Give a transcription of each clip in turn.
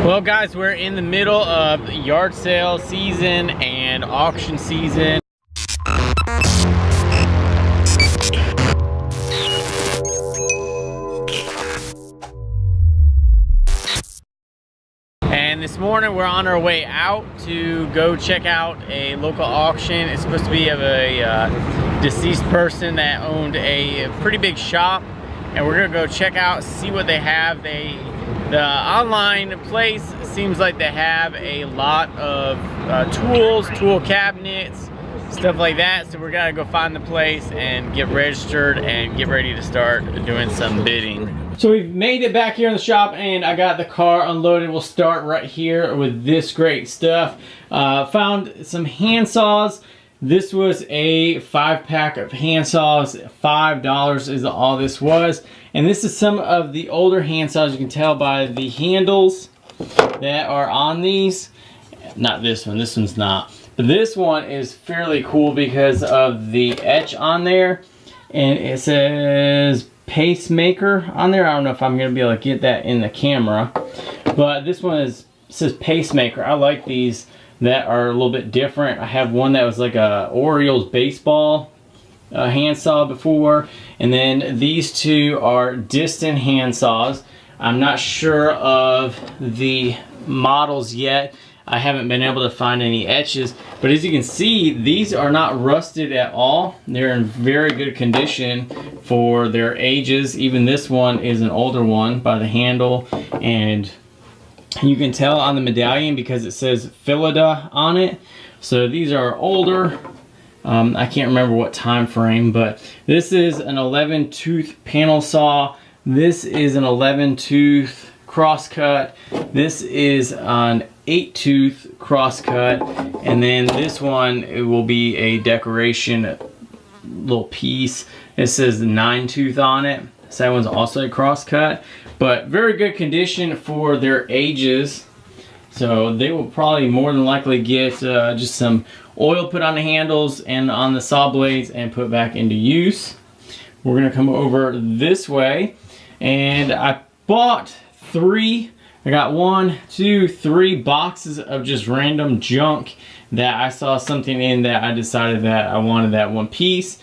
Well guys, we're in the middle of yard sale season and auction season. And this morning we're on our way out to go check out a local auction. It's supposed to be of a deceased person that owned a pretty big shop, and we're gonna go check out, see what they have. The online place seems like they have a lot of tools, tool cabinets, stuff like that. So we're gonna go find the place and get registered and get ready to start doing some bidding. So we've made it back here in the shop and I got the car unloaded. We'll start right here with this great stuff. Found some hand saws. This was a 5-pack of hand saws. $5 is all this was. And this is some of the older hand saws. You can tell by the handles that are on these. Not this one's not. But this one is fairly cool because of the etch on there. And it says pacemaker on there. I don't know if I'm going to be able to get that in the camera. But this one says pacemaker. I like these that are a little bit different. I have one that was like a Orioles baseball hand saw before, and then these two are distant hand saws. I'm not sure of the models yet. I haven't been able to find any etches, but as you can see, these are not rusted at all. They're in very good condition for their ages. Even this one is an older one by the handle, and you can tell on the medallion because it says Philida on it. So these are older. I can't remember what time frame, but this is an 11-tooth panel saw. This is an 11-tooth crosscut. This is an 8-tooth crosscut, and then this one, it will be a decoration little piece. It says 9-tooth on it. So that one's also a crosscut, but very good condition for their ages. So they will probably more than likely get just some oil put on the handles and on the saw blades and put back into use. We're gonna come over this way, and I bought 3. I got 1, 2, 3 boxes of just random junk that I saw something in that I decided that I wanted that one piece.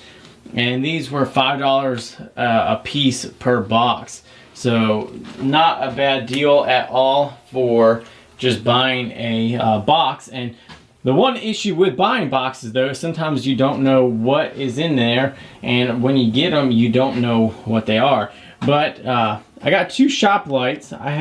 And these were $5 a piece per box. So not a bad deal at all for just buying a box. And the one issue with buying boxes though, sometimes you don't know what is in there, and when you get them, you don't know what they are. But I got 2 shop lights. I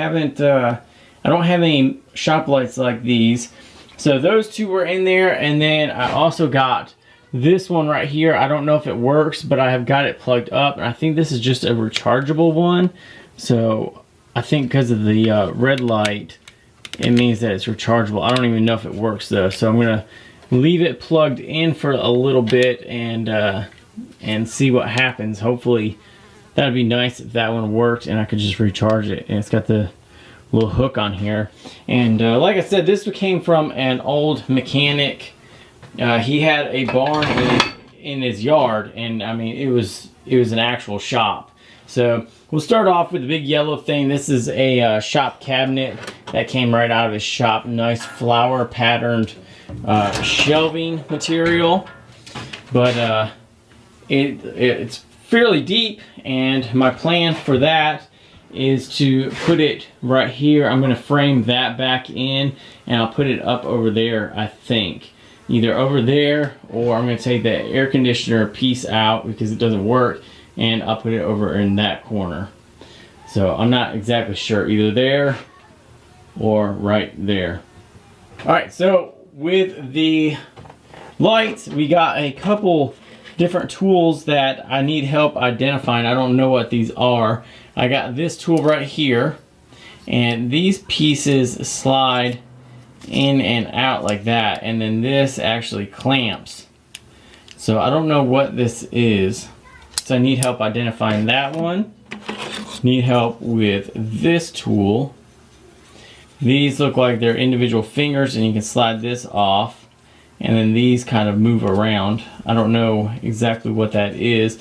don't have any shop lights like these. So those 2 were in there, and then I also got this one right here. I don't know if it works, but I have got it plugged up, and I think this is just a rechargeable one. So I think because of the red light, it means that it's rechargeable. I don't even know if it works though. So I'm gonna leave it plugged in for a little bit and see what happens. Hopefully that'd be nice if that one worked and I could just recharge it. And it's got the little hook on here. And like I said, this came from an old mechanic. He had a barn in his yard, and I mean it was an actual shop. So we'll start off with the big yellow thing. This is a shop cabinet that came right out of his shop. Nice flower patterned shelving material, but it's fairly deep, and my plan for that is to put it right here. I'm going to frame that back in, and I'll put it up over there, I think. Either over there, or I'm going to take the air conditioner piece out because it doesn't work, and I'll put it over in that corner. So I'm not exactly sure, either there or right there. Alright, so with the lights, we got a couple different tools that I need help identifying. I don't know what these are. I got this tool right here, and these pieces slide in and out like that, and then this actually clamps. So I don't know what this is. So I need help identifying that one. Need help with this tool. These look like they're individual fingers, and you can slide this off, and then these kind of move around. I don't know exactly what that is.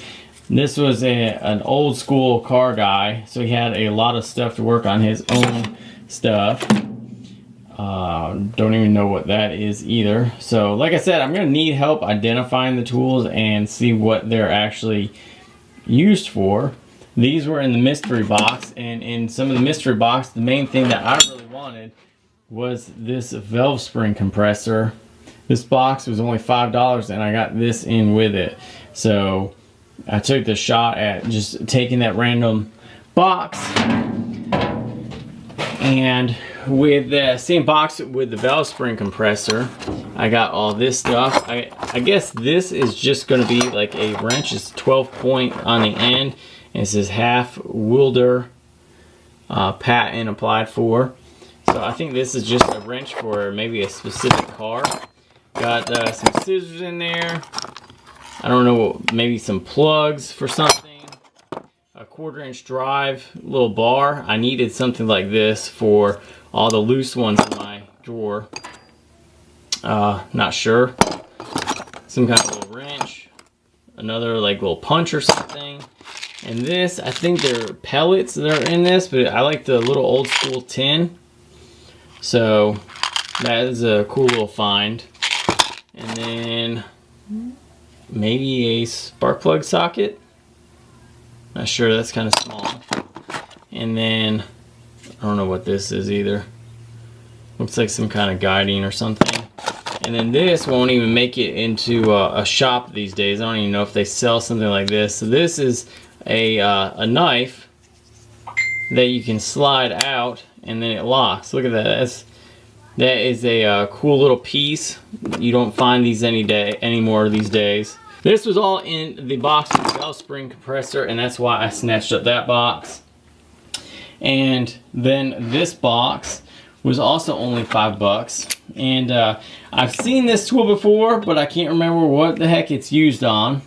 This was an old school car guy, so he had a lot of stuff to work on his own stuff. Don't even know what that is either. So like I said, I'm gonna need help identifying the tools and see what they're actually used for. These were in the mystery box, and in some of the mystery box, the main thing that I really wanted was this valve spring compressor. This box was only $5 and I got this in with it. So I took the shot at just taking that random box, and with the same box with the valve spring compressor, I got all this stuff. I guess this is just going to be like a wrench. It's 12 point on the end, and it says half welder patent applied for. So I think this is just a wrench for maybe a specific car. Got some scissors in there. I don't know, maybe some plugs for something. A 1/4-inch drive, little bar. I needed something like this for all the loose ones in my drawer. Not sure. Some kind of little wrench. Another like little punch or something. And this, I think they're pellets that are in this, but I like the little old school tin. So that is a cool little find. And then maybe a spark plug socket. Not sure, that's kind of small. And then I don't know what this is either. Looks like some kind of guiding or something. And then this won't even make it into a shop these days. I don't even know if they sell something like this. So this is a knife that you can slide out and then it locks. Look at that. That is a cool little piece. You don't find these anymore these days. This was all in the box with the valve spring compressor, and that's why I snatched up that box. And then this box was also only $5. And I've seen this tool before, but I can't remember what the heck it's used on.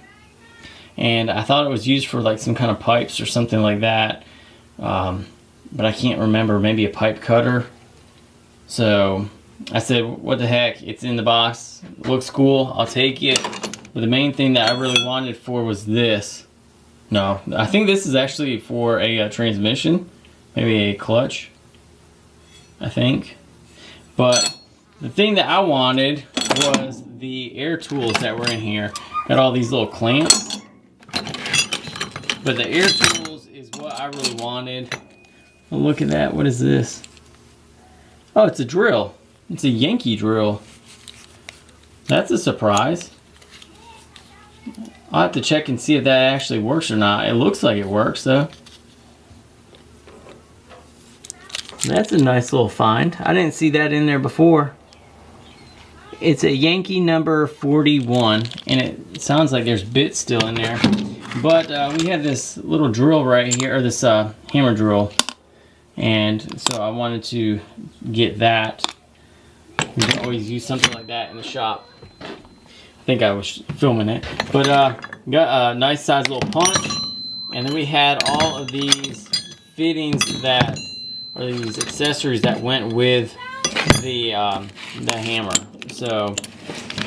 And I thought it was used for like some kind of pipes or something like that. But I can't remember, maybe a pipe cutter. So I said, what the heck, it's in the box, looks cool, I'll take it. But the main thing that I really wanted for was this. No, I think this is actually for a transmission, maybe a clutch, I think. But the thing that I wanted was the air tools that were in here. Got all these little clamps. But the air tools is what I really wanted. Oh, look at that, what is this? Oh, it's a drill. It's a Yankee drill. That's a surprise. I'll have to check and see if that actually works or not. It looks like it works though. That's a nice little find. I didn't see that in there before. It's a Yankee number 41, and it sounds like there's bits still in there. But we have this little drill right here, or this hammer drill. And so I wanted to get that. You can always use something like that in the shop. I think I was filming it. But got a nice size little punch. And then we had all of these fittings that, or these accessories that went with the hammer. So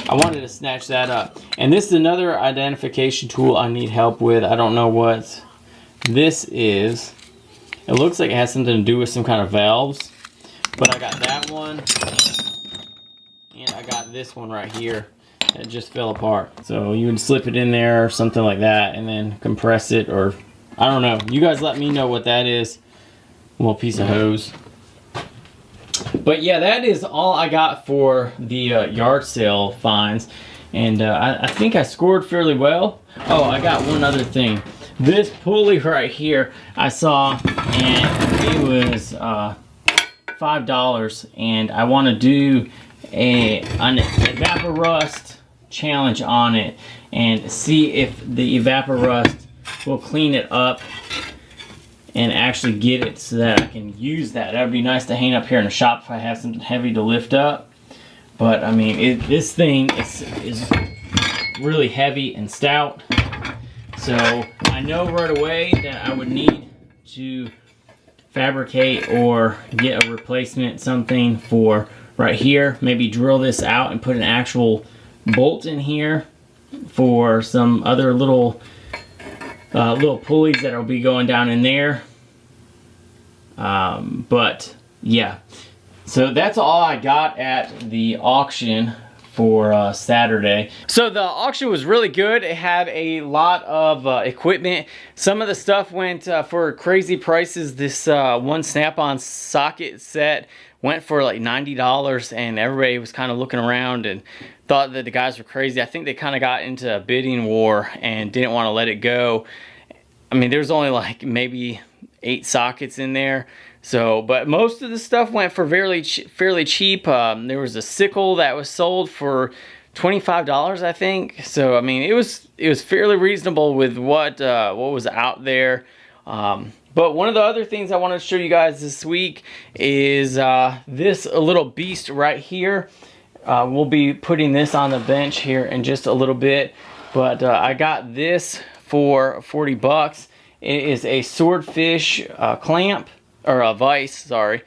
I wanted to snatch that up. And this is another identification tool I need help with. I don't know what this is. It looks like it has something to do with some kind of valves. But I got that one. And I got this one right here. It just fell apart. So you would slip it in there or something like that and then compress it, or I don't know. You guys let me know what that is. A little piece of hose. But yeah, that is all I got for the yard sale finds. And I think I scored fairly well. Oh, I got one other thing. This pulley right here I saw, and it was $5, and I want to do an evaporust challenge on it and see if the evaporust will clean it up and actually get it so that I can use that. That would be nice to hang up here in the shop if I have something heavy to lift up. But I mean, this thing is really heavy and stout. So I know right away that I would need to fabricate or get a replacement, something for right here. Maybe drill this out and put an actual bolt in here for some other little pulleys that will be going down in there. But yeah, So that's all I got at the auction for Saturday. So the auction was really good. It had a lot of equipment. Some of the stuff went for crazy prices. This one snap-on socket set went for like $90, and everybody was kind of looking around and thought that the guys were crazy. I think they kind of got into a bidding war and didn't want to let it go. I mean, there's only like maybe 8 sockets in there. So, but most of the stuff went for fairly cheap. There was a sickle that was sold for $25, I think. So, I mean, it was fairly reasonable with what was out there. But one of the other things I want to show you guys this week is this little beast right here. We'll be putting this on the bench here in just a little bit. But I got this for 40 bucks. It is a swordfish clamp. Or a vise, sorry.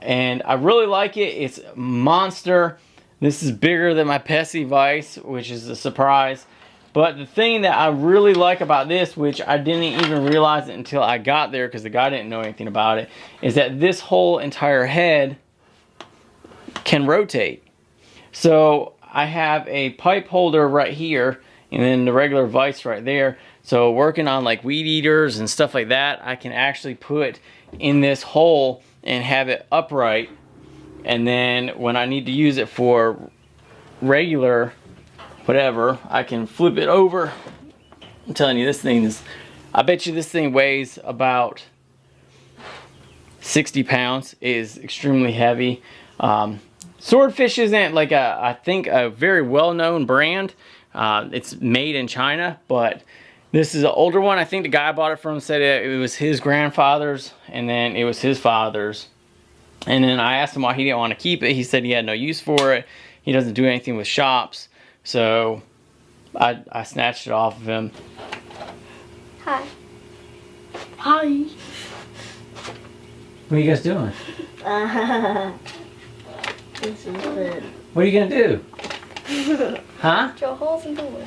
And I really like it. It's monster. This is bigger than my Pesci vise, which is a surprise. But the thing that I really like about this, which I didn't even realize it until I got there because the guy didn't know anything about it, is that this whole entire head can rotate. So I have a pipe holder right here and then the regular vise right there. So working on like weed eaters and stuff like that, I can actually put in this hole and have it upright, and then when I need to use it for regular whatever, I can flip it over. I'm telling you, this thing is, I bet you this thing weighs about 60 pounds. It is extremely heavy. Swordfish isn't like I think a very well-known brand. It's made in China, but this is an older one. I think the guy I bought it from said it was his grandfather's, and then it was his father's. And then I asked him why he didn't want to keep it. He said he had no use for it. He doesn't do anything with shops. So I snatched it off of him. Hi. Hi. What are you guys doing? This is the... What are you going to do? Huh? Drill holes in the wood.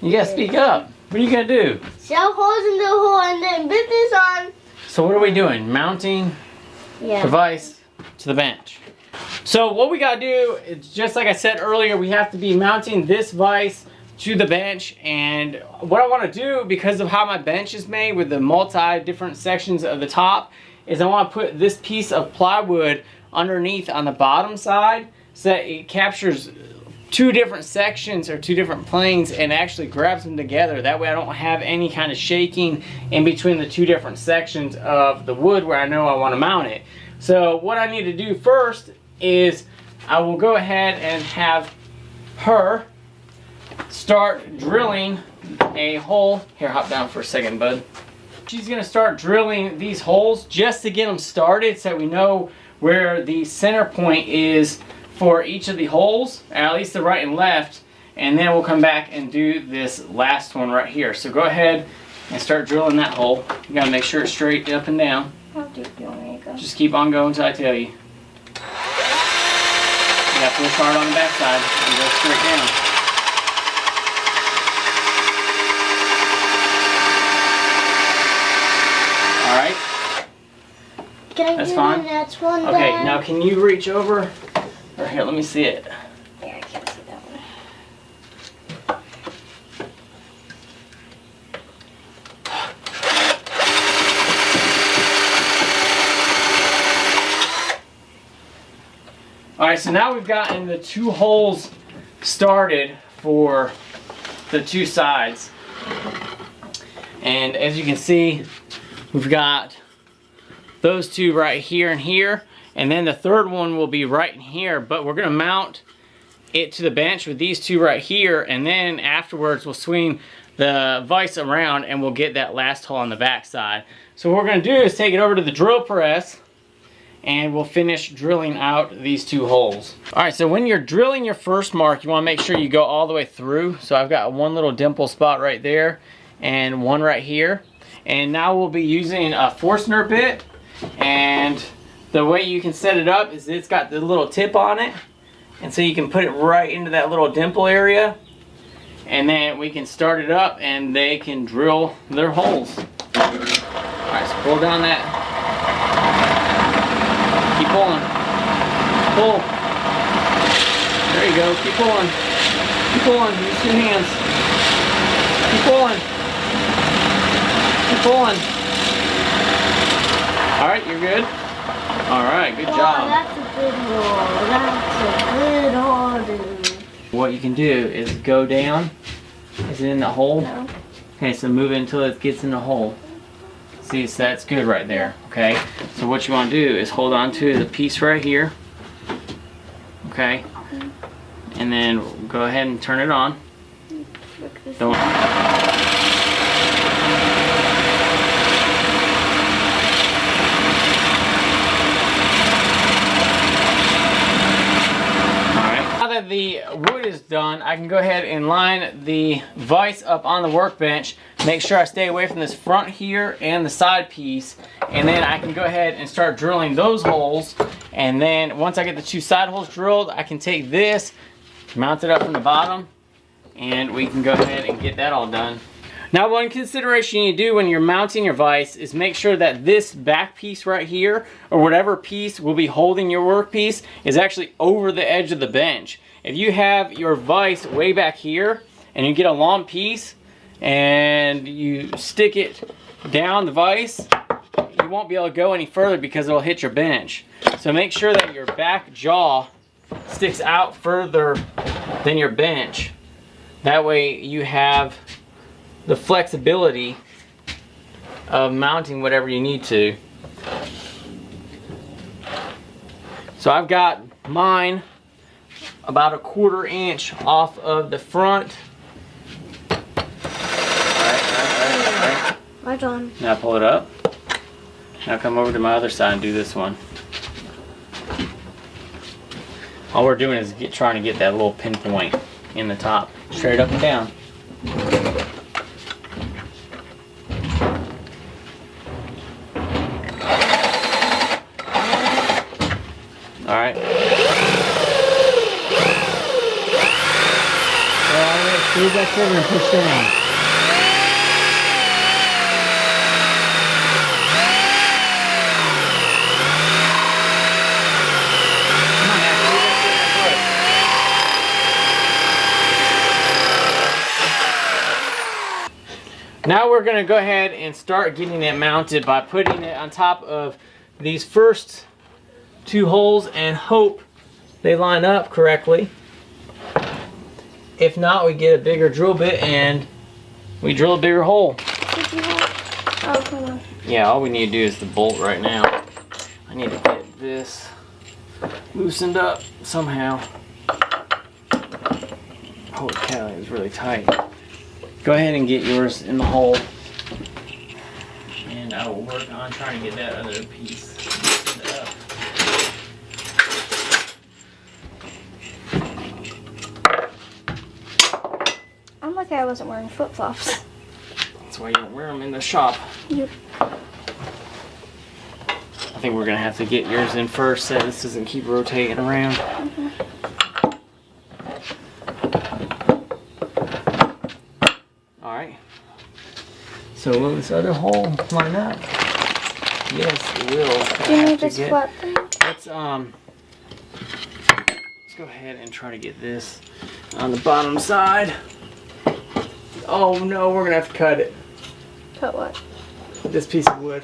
You got to speak up. What are you going to do? Shell holes in the hole and then put this on. So what are we doing? Mounting the vise to the bench. So what we got to do is, just like I said earlier, we have to be mounting this vise to the bench. And what I want to do, because of how my bench is made with the different sections of the top, is I want to put this piece of plywood underneath on the bottom side so that it captures 2 different sections or 2 different planes and actually grabs them together. That way I don't have any kind of shaking in between the 2 different sections of the wood where I know I want to mount it. So what I need to do first is I will go ahead and have her start drilling a hole. Here, hop down for a second, bud. She's going to start drilling these holes just to get them started so we know where the center point is for each of the holes, at least the right and left, and then we'll come back and do this last one right here. So go ahead and start drilling that hole. You gotta make sure it's straight up and down. How deep do you want me to go? Just keep on going until I tell you. You gotta push hard on the back side and go straight down. Alright. That's fine. The next one okay, then? now can you reach over? Or here, let me see it. Yeah, I can't see that one. Alright, so now we've gotten the 2 holes started for the 2 sides. And as you can see, we've got those 2 right here and here. And then the third one will be right in here, but we're gonna mount it to the bench with these 2 right here, and then afterwards we'll swing the vise around and we'll get that last hole on the back side. So what we're gonna do is take it over to the drill press and we'll finish drilling out these 2 holes. All right, so when you're drilling your first mark, you wanna make sure you go all the way through. So I've got one little dimple spot right there and one right here. And now we'll be using a Forstner bit, and the way you can set it up is it's got the little tip on it, and so you can put it right into that little dimple area, and then we can start it up and they can drill their holes. Alright, so pull down that, keep pulling. Pull. There you go. Keep pulling. Keep pulling. Use 2 hands. Keep pulling. Keep pulling. All right, you're good. All right, good job. That's a good hole. That's a good hole, dude. What you can do is go down. Is it in the hole? No. Okay, so move it until it gets in the hole. See, so that's good right there. Okay, so what you want to do is hold on to the piece right here. Okay, and then go ahead and turn it on. Don't. Now that the wood is done, I can go ahead and line the vise up on the workbench. Make sure I stay away from this front here and the side piece. And then I can go ahead and start drilling those holes. And then once I get the 2 side holes drilled, I can take this, mount it up from the bottom, and we can go ahead and get that all done. Now, one consideration you do when you're mounting your vise is make sure that this back piece right here, or whatever piece will be holding your workpiece, is actually over the edge of the bench. If you have your vise way back here, and you get a long piece, and you stick it down the vise, you won't be able to go any further because it'll hit your bench. So make sure that your back jaw sticks out further than your bench. That way you have the flexibility of mounting whatever you need to. So I've got mine about a 1/4 inch off of the front. Alright. Right on. Now pull it up. Now come over to my other side and do this one. All we're doing is trying to get that little pinpoint in the top. Straight up and down. Alright. Alright, squeeze that trigger and push down. Come on, Ash, squeeze that foot. Now we're going to go ahead and start getting it mounted by putting it on top of these first 2 holes and hope they line up correctly. If not, we get a bigger drill bit and we drill a bigger hole. Oh, come on. Yeah, all we need to do is the bolt right now. I need to get this loosened up somehow. Holy cow, it was really tight. Go ahead and get yours in the hole. And I will work on trying to get that other piece loosened up. I'm lucky I wasn't wearing flip-flops. That's why you don't wear them in the shop. Yep. I think we're gonna have to get yours in first so this doesn't keep rotating around. Mm-hmm. Alright. So will this other hole line up? Yes, it will. Do you need this flat thing? Let's go ahead and try to get this on the bottom side. Oh no, we're gonna have to cut it. Cut what? This piece of wood.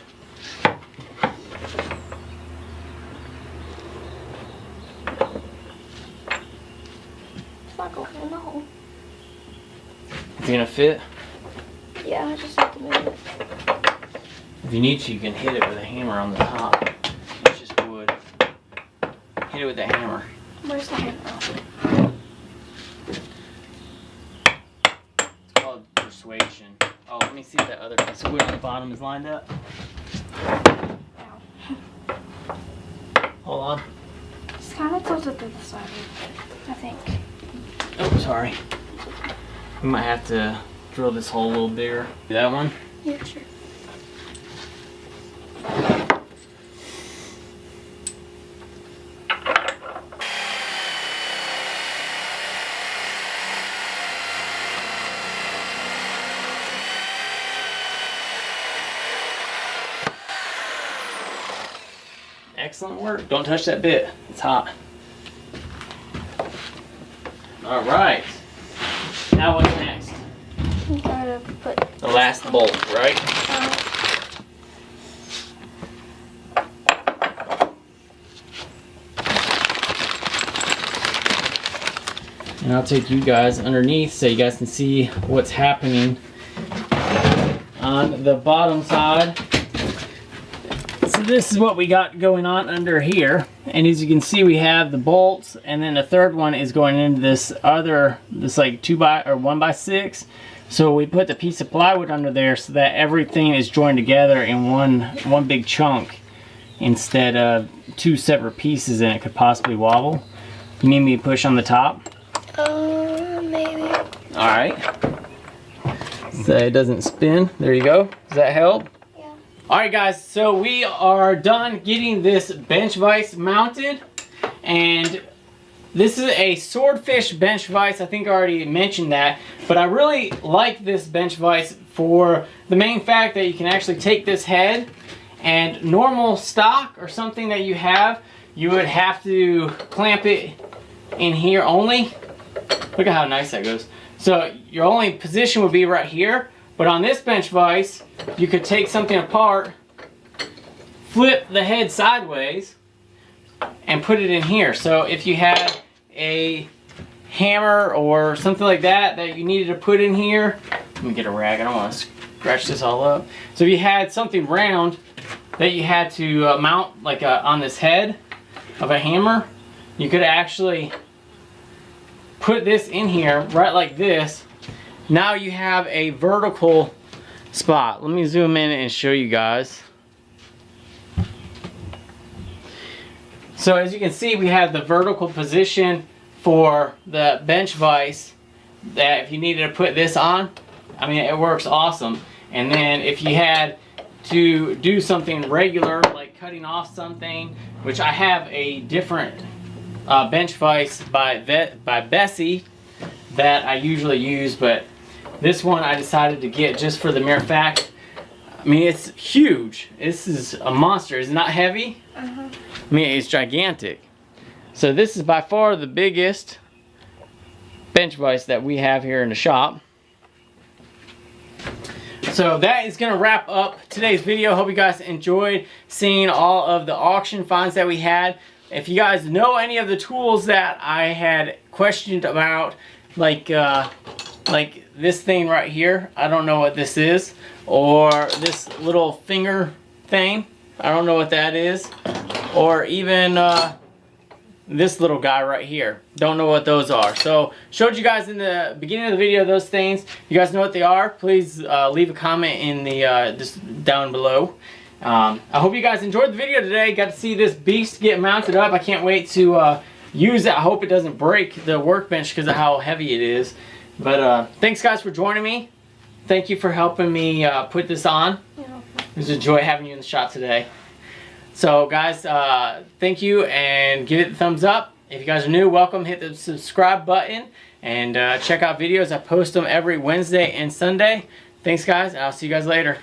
It's not going in the hole. Is it gonna fit? Yeah, I just have to move it. If you need to, you can hit it with a hammer on the top. It's just wood. Hit it with the hammer. Where's the hammer? It's called persuasion. Oh, let me see if that other piece of wood on the bottom is lined up. Ow. Hold on. It's kind of tilted to the side, I think. Oh, sorry. We might have to drill this hole a little bigger. That one? Yeah, sure. Excellent work. Don't touch that bit. It's hot. All right. Now what's next? You gotta put The last bolt, right? And I'll take you guys underneath so you guys can see what's happening on the bottom side. So this is what we got going on under here. And as you can see, we have the bolts, and then the third one is going into this like 1x6. So we put the piece of plywood under there so that everything is joined together in one big chunk instead of two separate pieces, and it could possibly wobble. You need me to push on the top? Maybe. All right. So it doesn't spin. There you go. Does that help? Yeah. All right, guys. So we are done getting this bench vise mounted, and this is a swordfish bench vise. I think I already mentioned that, but I really like this bench vise for the main fact that you can actually take this head, and normal stock or something that you have, you would have to clamp it in here only. Look at how nice that goes. So your only position would be right here, but on this bench vise, you could take something apart, flip the head sideways, and put it in here. So if you had a hammer or something like that that you needed to put in here, let me get a rag, I don't want to scratch this all up. So if you had something round that you had to mount like on this head of a hammer, you could actually put this in here right like this. Now you have a vertical spot. Let me zoom in and show you guys. So as you can see, we have the vertical position for the bench vise that if you needed to put this on, I mean, it works awesome. And then if you had to do something regular, like cutting off something, which I have a different bench vise by Bessie that I usually use, but this one I decided to get just for the mere fact, I mean, it's huge. This is a monster. It's not heavy. I mean, it's gigantic. So this is by far the biggest bench vise that we have here in the shop. So that is going to wrap up today's video. Hope you guys enjoyed seeing all of the auction finds that we had. If you guys know any of the tools that I had questioned about, like this thing right here, I don't know what this is, or this little finger thing, I don't know what that is, or even this little guy right here, don't know what those are. So showed you guys in the beginning of the video those things. You guys know what they are, please leave a comment in the just down below. I hope you guys enjoyed the video today. Got to see this beast get mounted up. I can't wait to use it. I hope it doesn't break the workbench because of how heavy it is. But thanks guys for joining me. Thank you for helping me put this on. It was a joy having you in the shop today. So guys, thank you, and give it a thumbs up. If you guys are new, welcome. Hit the subscribe button and check out videos. I post them every Wednesday and Sunday. Thanks guys, and I'll see you guys later.